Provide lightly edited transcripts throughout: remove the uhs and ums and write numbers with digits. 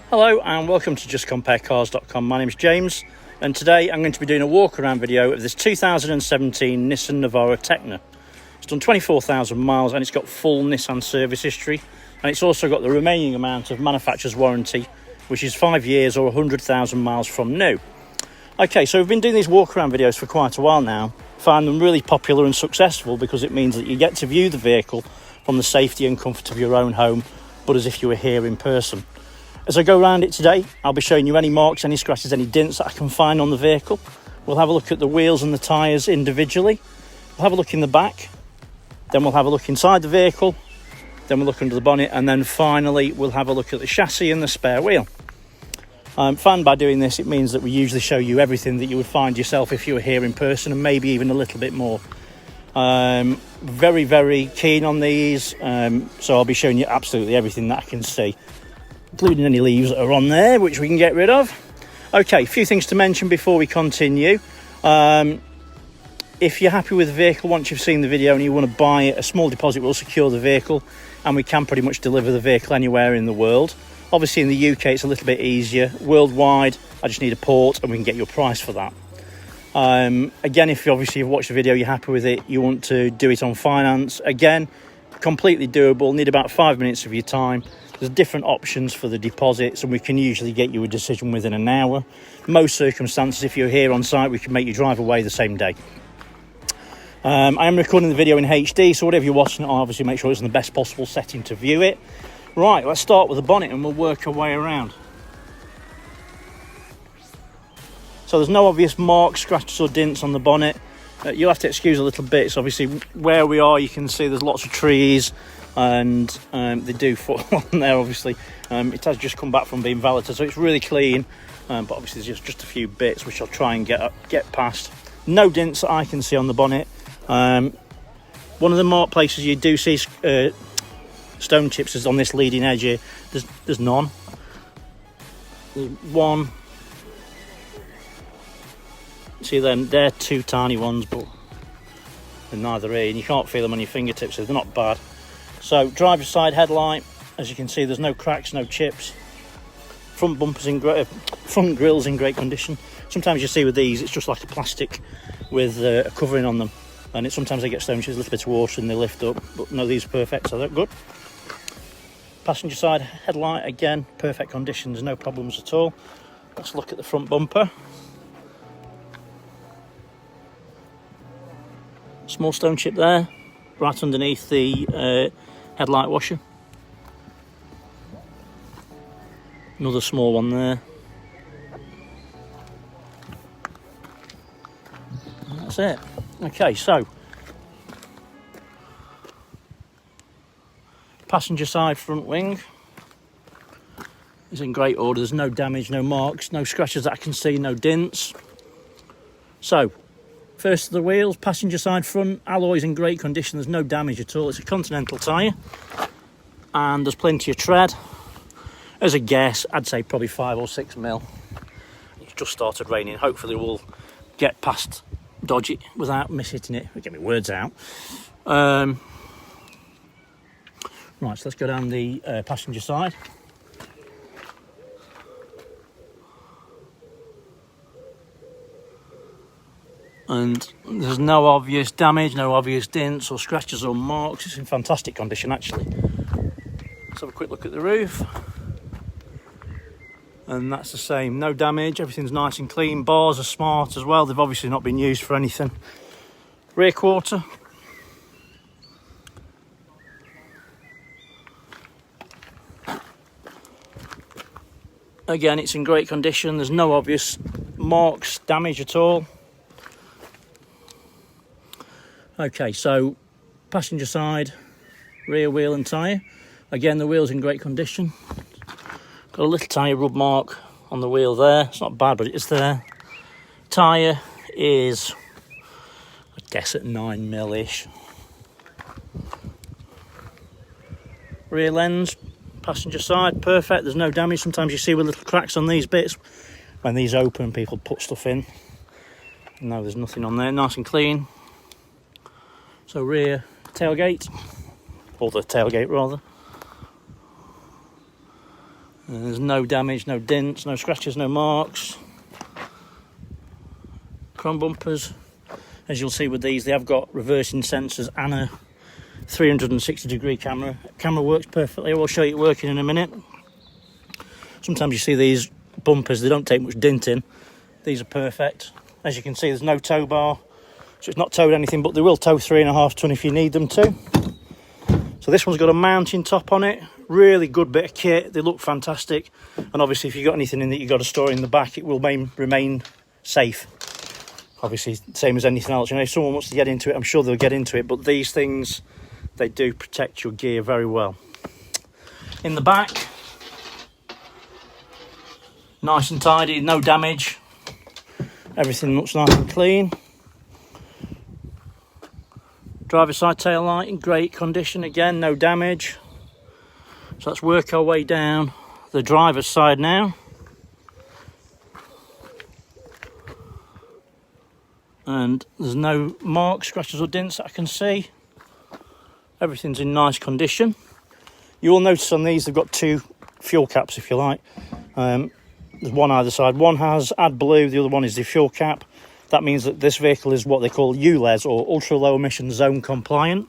Hello and welcome to justcomparecars.com. My name is James and today I'm going to be doing a walk around video of this 2017 Nissan Navara Tekna. It's done 24,000 miles and it's got full Nissan service history, and it's also got the remaining amount of manufacturer's warranty, which is 5 years or 100,000 miles from new. Okay, so we've been doing these walk around videos for quite a while now. Find them really popular and successful because it means that you get to view the vehicle from the safety and comfort of your own home, but as if you were here in person. As I go around it today, I'll be showing you any marks, any scratches, any dents that I can find on the vehicle. We'll have a look at the wheels and the tyres individually. We'll have a look in the back. Then we'll have a look inside the vehicle. Then we'll look under the bonnet. And then finally, we'll have a look at the chassis and the spare wheel. Fun by doing this, it means that we usually show you everything that you would find yourself if you were here in person, and maybe even a little bit more. Very, very keen on these. So I'll be showing you absolutely everything that I can see, including any leaves that are on there, which we can get rid of. Okay, a few things to mention before we continue. If you're happy with the vehicle, once you've seen the video and you want to buy it, a small deposit will secure the vehicle, and we can pretty much deliver the vehicle anywhere in the world. Obviously in the UK it's a little bit easier. Worldwide, I just need a port and we can get you a price for that. Again, if you've watched the video, you're happy with it, you want to do it on finance, again, completely doable, need about 5 minutes of your time. There's different options for the deposits and we can usually get you a decision within an hour. Most circumstances, if you're here on site, we can make you drive away the same day. I am recording the video in HD, so whatever you're watching, I'll obviously make sure it's in the best possible setting to view it. Right, let's start with the bonnet and we'll work our way around. So there's no obvious marks, scratches or dents on the bonnet. You'll have to excuse a little bit. So obviously where we are, you can see there's lots of trees, and they do fall on there. Obviously it has just come back from being valeted, so it's really clean, but obviously there's just a few bits which I'll try and get past. No dents that I can see on the bonnet. One of the marked places you do see stone chips is on this leading edge here. There's none. There's one. See them, they're two tiny ones, but they're neither here, and you can't feel them on your fingertips, so they're not bad. So driver's side headlight, as you can see, there's no cracks, no chips. Front bumpers front grills in great condition. Sometimes you see with these, it's just like a plastic with a covering on them, and sometimes they get stone chips, a little bit of water, and they lift up. But no, these are perfect, so they're good. Passenger side headlight, again, perfect condition. There's no problems at all. Let's look at the front bumper. Small stone chip there, right underneath the headlight washer. Another small one there. And that's it. Okay, so passenger side front wing is in great order. There's no damage, no marks, no scratches that I can see, no dents. So first, the wheels, passenger side front, alloys in great condition, there's no damage at all. It's a Continental tyre, and there's plenty of tread. As a guess, I'd say probably 5 or 6 mil. It's just started raining. Hopefully we'll get past dodgy without hitting it. Get my words out. Right, so let's go down the passenger side. And there's no obvious damage, no obvious dents or scratches or marks. It's in fantastic condition, actually. Let's have a quick look at the roof. And that's the same, no damage, everything's nice and clean. Bars are smart as well, they've obviously not been used for anything. Rear quarter. Again, it's in great condition, there's no obvious marks, damage at all. Okay, so passenger side, rear wheel and tyre. Again, the wheel's in great condition. Got a little tiny rub mark on the wheel there. It's not bad, but it's there. Tyre is, I guess, at 9 mil-ish. Rear lens, passenger side, perfect. There's no damage. Sometimes you see with little cracks on these bits. When these open, people put stuff in. No, there's nothing on there. Nice and clean. So rear tailgate, or the tailgate rather. And there's no damage, no dents, no scratches, no marks. Chrome bumpers. As you'll see with these, they have got reversing sensors and a 360-degree camera. Camera works perfectly. I will show you it working in a minute. Sometimes you see these bumpers, they don't take much denting. These are perfect. As you can see, there's no tow bar, so it's not towed anything, but they will tow 3.5 ton if you need them to. So this one's got a mounting top on it. Really good bit of kit. They look fantastic. And obviously, if you've got anything in that you've got to store in the back, it will remain safe. Obviously, same as anything else. You know, if someone wants to get into it, I'm sure they'll get into it. But these things, they do protect your gear very well. In the back, nice and tidy, no damage. Everything looks nice and clean. Driver's side tail light in great condition. Again, no damage. So let's work our way down the driver's side now. And there's no marks, scratches or dents that I can see. Everything's in nice condition. You will notice on these they've got two fuel caps, if you like. There's one either side. One has AdBlue, the other one is the fuel cap. That means that this vehicle is what they call ULEZ, or ultra low emission zone compliant,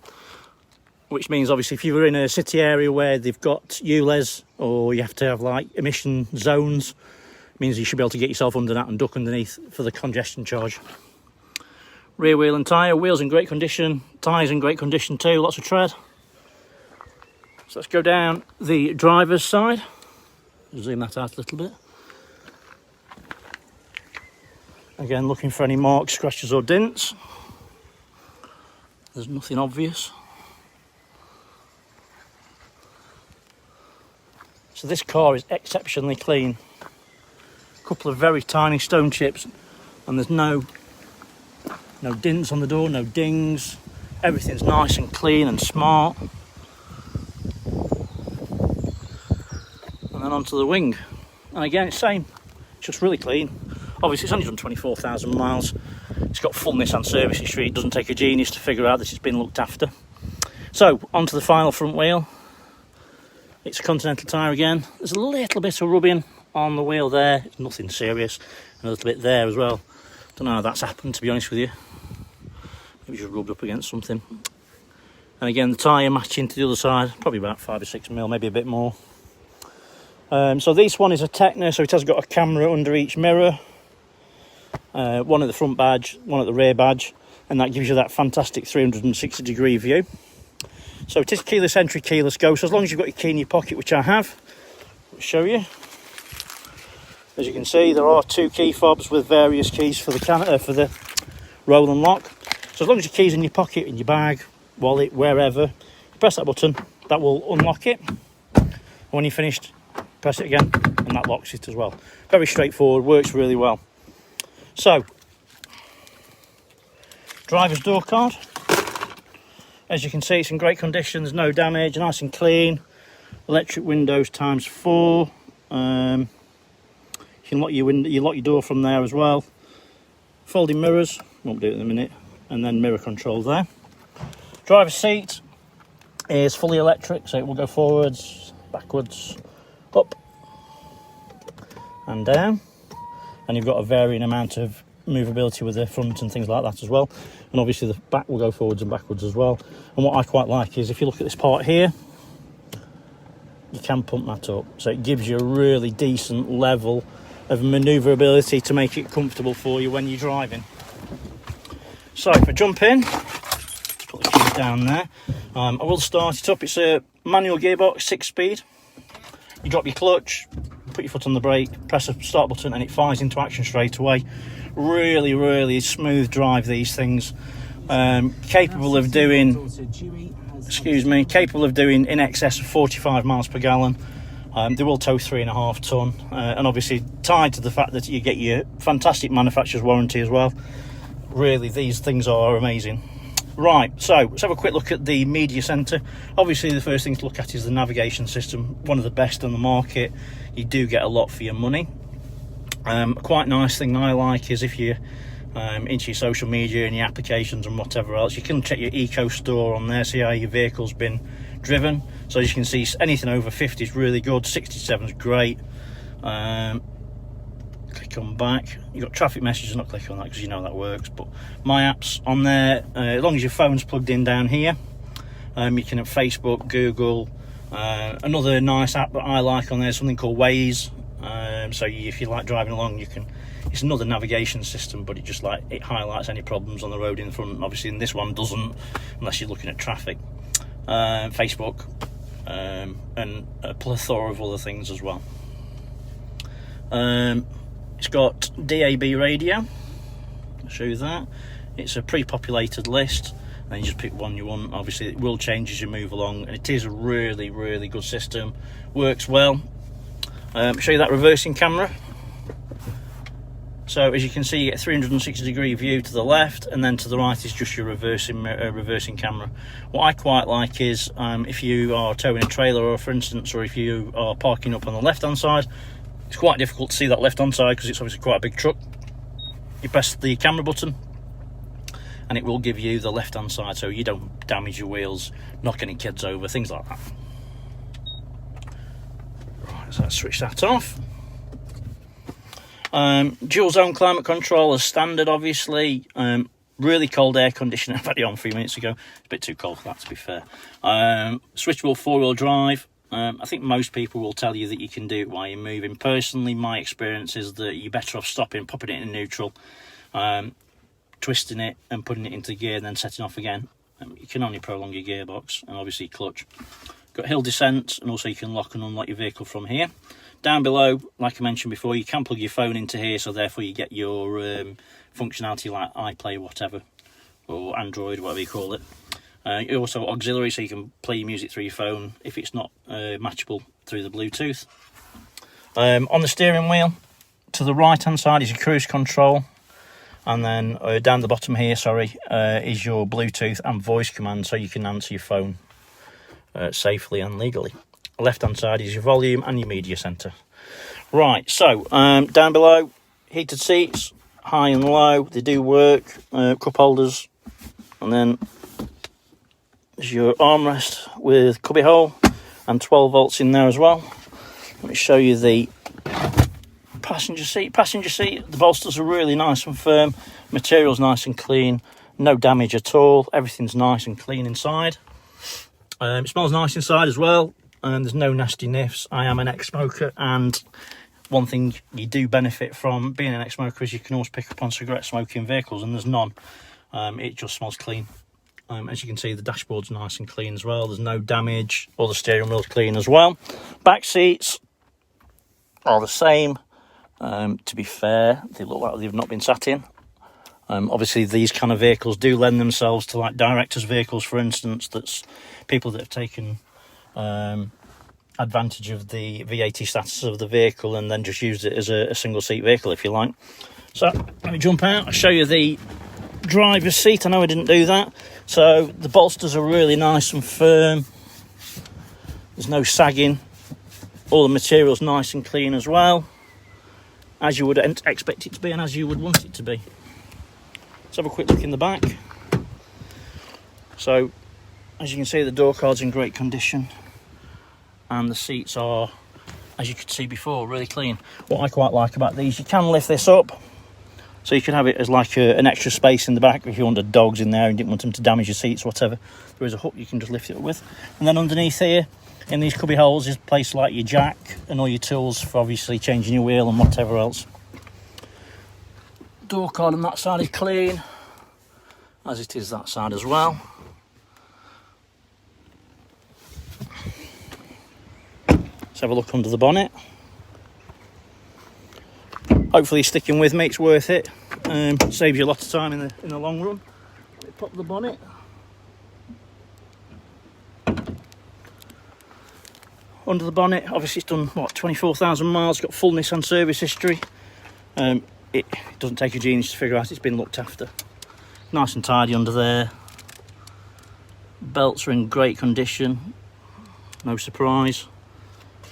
which means obviously if you're in a city area where they've got ULEZ, or you have to have like emission zones, it means you should be able to get yourself under that and duck underneath for the congestion charge. Rear wheel and tyre, wheels in great condition, tyres in great condition too, lots of tread. So let's go down the driver's side. Zoom that out a little bit. Again, looking for any marks, scratches or dents. There's nothing obvious. So this car is exceptionally clean. A couple of very tiny stone chips, and there's no dents on the door, no dings. Everything's nice and clean and smart. And then onto the wing. And again, it's same. It's just really clean. Obviously, it's only done 24,000 miles. It's got full Nissan service history. It doesn't take a genius to figure out that it's been looked after. So, onto the final front wheel. It's a Continental tyre again. There's a little bit of rubbing on the wheel there. It's nothing serious. And a little bit there as well. Don't know how that's happened, to be honest with you. Maybe just rubbed up against something. And again, the tyre matching to the other side. Probably about 5 or 6 mil, maybe a bit more. So this one is a Tekna, so it has got a camera under each mirror. One at the front badge, one at the rear badge, and that gives you that fantastic 360-degree view. So it is keyless entry, keyless go, so as long as you've got your key in your pocket, which I have, I'll show you. As you can see, there are 2 key fobs with various keys for the roll and lock. So as long as your key's in your pocket, in your bag, wallet, wherever, you press that button, that will unlock it. And when you're finished, press it again, and that locks it as well. Very straightforward, works really well. So, driver's door card. As you can see, it's in great condition, there's no damage, nice and clean. Electric windows ×4. You can lock your door from there as well. Folding mirrors, won't do it in a minute, and then mirror control there. Driver's seat is fully electric, so it will go forwards, backwards, up and down. And you've got a varying amount of movability with the front and things like that as well. And obviously the back will go forwards and backwards as well. And what I quite like is if you look at this part here, you can pump that up. So it gives you a really decent level of manoeuvrability to make it comfortable for you when you're driving. So if I jump in, put the keys down there. I will start it up. It's a manual gearbox, 6-speed. You drop your clutch, put your foot on the brake, press the start button, and it fires into action straight away. Really, really smooth drive, these things. Capable of doing in excess of 45 miles per gallon. They will tow 3.5 ton, and obviously tied to the fact that you get your fantastic manufacturer's warranty as well. Really, these things are amazing. Right, so let's have a quick look at the media centre. Obviously, the first thing to look at is the navigation system, one of the best on the market. You do get a lot for your money. A quite nice thing I like is if you into your social media and your applications and whatever else. You can check your eco store on there, see how your vehicle's been driven. So as you can see, anything over 50 is really good, 67 is great. Click on back. You've got traffic messages, not click on that because you know that works, but my apps on there, as long as your phone's plugged in down here. You can have Facebook, Google. Another nice app that I like on there is something called Waze. So if you like driving along, you can. It's another navigation system, but it highlights any problems on the road in front. Obviously, in this one doesn't, unless you're looking at traffic. Facebook, and a plethora of other things as well. It's got DAB radio. I'll show you that. It's a pre-populated list, and you just pick one you want. Obviously, it will change as you move along, and it is a really, really good system. Works well. Show you that reversing camera. So as you can see, you get a 360-degree view to the left, and then to the right is just your reversing camera. What I quite like is if you are towing a trailer, or for instance, or if you are parking up on the left-hand side, it's quite difficult to see that left-hand side because it's obviously quite a big truck. You press the camera button, and it will give you the left-hand side, so you don't damage your wheels, knock any kids over, things like that. Right, so let's switch that off. Dual zone climate control as standard, obviously. Really cold air conditioning. I've had it on 3 minutes ago. It's a bit too cold for that, to be fair. Switchable four-wheel drive. I think most people will tell you that you can do it while you're moving. Personally, my experience is that you're better off stopping, popping it in neutral, twisting it and putting it into gear and then setting off again. You can only prolong your gearbox and obviously clutch. Got hill descent, and also you can lock and unlock your vehicle from here. Down below, like I mentioned before, you can plug your phone into here, so therefore you get your functionality like iPlay, whatever, or Android, whatever you call it. Also auxiliary, so you can play your music through your phone if it's not matchable through the Bluetooth. On the steering wheel, to the right-hand side is your cruise control, and then down the bottom here, is your Bluetooth and voice command, so you can answer your phone safely and legally. Left-hand side is your volume and your media centre. Right, so down below, heated seats, high and low, they do work. Cup holders, and then there's your armrest with cubby hole and 12 volts in there as well. Let me show you the passenger seat. The bolsters are really nice and firm, material's nice and clean, no damage at all, everything's nice and clean inside. It smells nice inside as well. There's no nasty niffs. I am an ex-smoker, and one thing you do benefit from being an ex-smoker is you can always pick up on cigarette smoking vehicles, and there's none. It just smells clean. As you can see, the dashboard's nice and clean as well. There's no damage. All the steering wheel's clean as well. Back seats are the same. To be fair, they look like they've not been sat in. Obviously, these kind of vehicles do lend themselves to like directors' vehicles, for instance. That's people that have taken advantage of the VAT status of the vehicle and then just used it as a single seat vehicle, if you like. So let me jump out. I'll show you the driver's seat. I know I didn't do that. So the bolsters are really nice and firm. There's no sagging. All the material's nice and clean as well, as you would expect it to be and as you would want it to be. Let's have a quick look in the back. So as you can see, the door card's in great condition, and the seats are, as you could see before, really clean. What I quite like about these, you can lift this up, so you can have it as like an extra space in the back if you wanted dogs in there and didn't want them to damage your seats, whatever. There is a hook you can just lift it up with. And then underneath here, in these cubby holes, is a place like your jack and all your tools for obviously changing your wheel and whatever else. Door card on that side is clean, as it is that side as well. Let's have a look under the bonnet. Hopefully sticking with me, it's worth it. Saves you a lot of time in the long run. Let me pop the bonnet. Under the bonnet, obviously it's done, 24,000 miles, got full Nissan service history. It doesn't take a genius to figure out it's been looked after. Nice and tidy under there. Belts are in great condition, no surprise.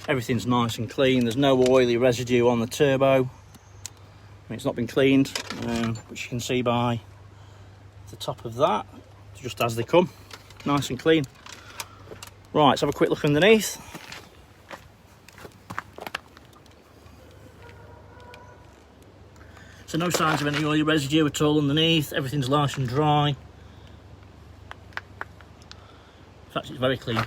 Everything's nice and clean, there's no oily residue on the turbo. It's not been cleaned, which you can see by the top of that, just as they come, nice and clean. Right, let's have a quick look underneath. So no signs of any oil residue at all underneath, everything's nice and dry. In fact, it's very clean.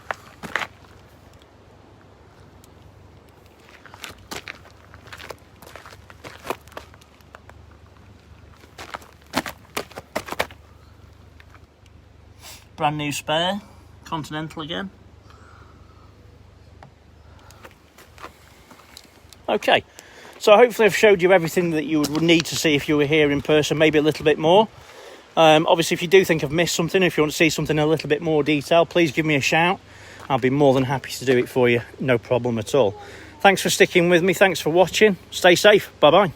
Brand new spare, Continental again. Okay, so hopefully I've showed you everything that you would need to see if you were here in person, maybe a little bit more. Obviously, if you do think I've missed something, if you want to see something in a little bit more detail, please give me a shout. I'll be more than happy to do it for you, no problem at all. Thanks for sticking with me, thanks for watching, stay safe, bye-bye.